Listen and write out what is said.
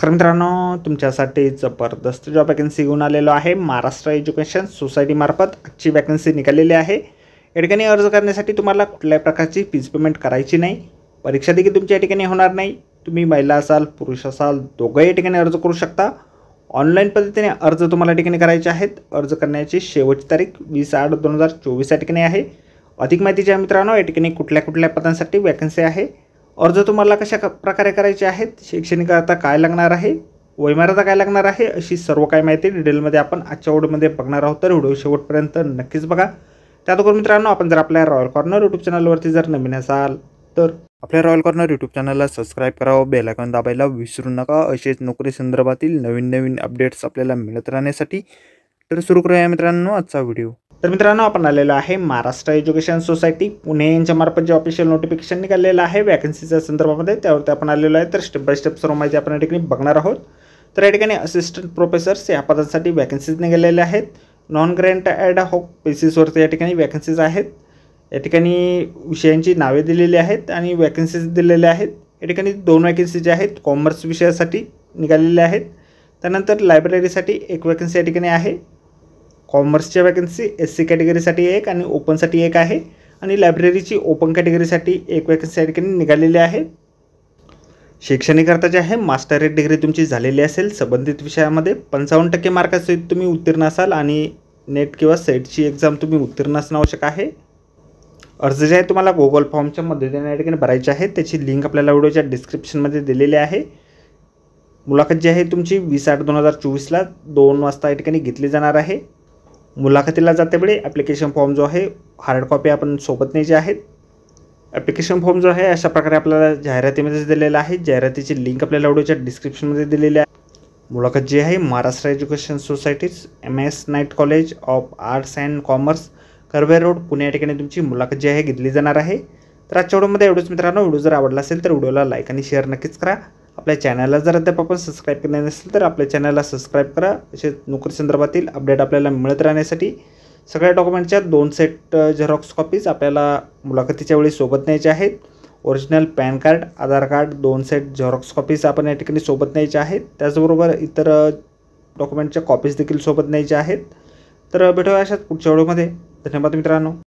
नमस्कार मित्रांनो, तुमच्यासाठी जबरदस्त जॉब वॅकन्सी घेऊन आलेलो आहे। महाराष्ट्र एज्युकेशन सोसायटी मार्फत आजची वॅकन्सी निघालेली आहे। या ठिकाणी अर्ज करण्यासाठी तुम्हाला कुठल्याही प्रकारची फीज पेमेंट करायची नाही। परीक्षा देखील तुमच्या ठिकाणी होणार नाही। तुम्ही महिला असाल पुरुष असाल दोघंही ठिकाणी अर्ज करू शकता। ऑनलाईन पद्धतीने अर्ज तुम्हाला ठिकाणी करायचे आहेत। अर्ज करण्याची शेवटची तारीख 20/8/2024 या ठिकाणी आहे। अधिक माहितीची आहे मित्रांनो, या ठिकाणी कुठल्या पदांसाठी वॅकन्सी आहे, अर्ज तुम्हाला कशा प्रकारे करायचे आहेत, शैक्षणिक अर्हता काय लागणार आहे, वयमर्यादा काय लागणार आहे, अशी सर्व काही माहिती डिटेलमध्ये आपण आजच्या व्हिडिओमध्ये बघणार आहोत। तर व्हिडिओ शेवटपर्यंत नक्कीच बघा। त्याचबरोबर मित्रांनो, आपण जर आपल्या रॉयल कॉर्नर यूट्यूब चॅनलवरती जर नवीन असाल तर आपल्या रॉयल कॉर्नर यूट्यूब चॅनलला सबस्क्राईब करावं, बेल आयकॉन दाबायला विसरू नका। असेच नोकरी संदर्भातील नवीन अपडेट्स आपल्याला मिळत राहण्यासाठी। तर सुरू करूया मित्रांनो आजचा व्हिडिओ। तर मित्रांनो, आपण आलेलो आहे महाराष्ट्र एज्युकेशन सोसायटी पुणे यांच्या मार्फत जे ऑफिशियल नोटिफिकेशन निघालेलं आहे वॅकन्सीच्या संदर्भामध्ये, त्यावरती आपण आलेलो आहे। तर स्टेप बाय स्टेप सर्व माहिती आपण या ठिकाणी बघणार आहोत। तर या ठिकाणी असिस्टंट प्रोफेसर्स या पदांसाठी वॅकन्सीज निघालेल्या आहेत। नॉन ग्रँट ॲड हॉक बेसिसवरती या ठिकाणी वॅकन्सीज आहेत। या ठिकाणी विषयांची नावे दिलेली आहेत आणि वॅकन्सीज दिलेल्या आहेत। या ठिकाणी 2 वॅकन्सी जे आहेत कॉमर्स विषयासाठी निघालेल्या आहेत। त्यानंतर लायब्ररीसाठी 1 वॅकन्सी या ठिकाणी आहे। कॉमर्सच्या वॅकन्सी SC कॅटेगरीसाठी 1 आणि ओपनसाठी 1 आहे आणि लायब्ररीची ओपन कॅटेगरीसाठी 1 वॅकन्सी या ठिकाणी निघालेली आहे। शैक्षणिक अर्हता जे आहे मास्टर डिग्री तुमची झालेली असेल, संबंधित विषयामध्ये 55% मार्कासहित तुम्ही उत्तीर्ण असाल आणि नेट किंवा सेटची एक्झाम तुम्ही उत्तीर्ण असणं आवश्यक आहे। अर्ज जे आहे तुम्हाला गुगल फॉर्मच्या मदतीने या ठिकाणी भरायचे आहे। त्याची लिंक आपल्याला व्हिडिओच्या डिस्क्रिप्शनमध्ये दिलेली आहे। मुलाखत जी आहे तुमची 20/8/2024ला 2 वाजता या ठिकाणी घेतली जाणार आहे। मुलाखतीला जातेवेळी ॲप्लिकेशन फॉर्म जो आहे हार्ड कॉपी आपण सोबत न्यायची आहेत। ॲप्लिकेशन फॉर्म जो आहे अशा प्रकारे आपल्याला जाहिरातीमध्ये दिलेला आहे। जाहिरातीची लिंक आपल्याला व्हिडिओच्या डिस्क्रिप्शनमध्ये दिलेली आहे। मुलाखत जी आहे Maharashtra education societies MS night college of arts and commerce Karve road Pune या ठिकाणी तुमची मुलाखत जी आहे घेतली जाणार आहे। तर आजच्या व्हिडिओमध्ये एवढंच मित्रांनो। व्हिडिओ जर आवडला असेल तर व्हिडिओला लाईक आणि शेअर नक्कीच करा। आपल्या चॅनलला जर अद्याप आपण सबस्क्राईब केले नसेल तर आपल्या चॅनलला सबस्क्राईब करा। असे नोकरी संदर्भातील अपडेट आपल्याला मिळत राहण्यासाठी सगळ्या डॉक्युमेंटच्या 2 सेट झेरॉक्स कॉपीज आपल्याला मुलाखतीच्या वेळी सोबत न्यायचे आहेत। ओरिजिनल पॅन कार्ड, आधार कार्ड 2 सेट झेरॉक्स कॉपीज आपण या ठिकाणी सोबत न्यायचे आहेत। त्याचबरोबर इतर डॉक्युमेंटच्या कॉपीज देखील सोबत न्यायच्या आहेत। तर भेटूया अशाच पुढच्या व्हिडिओमध्ये। धन्यवाद मित्रांनो।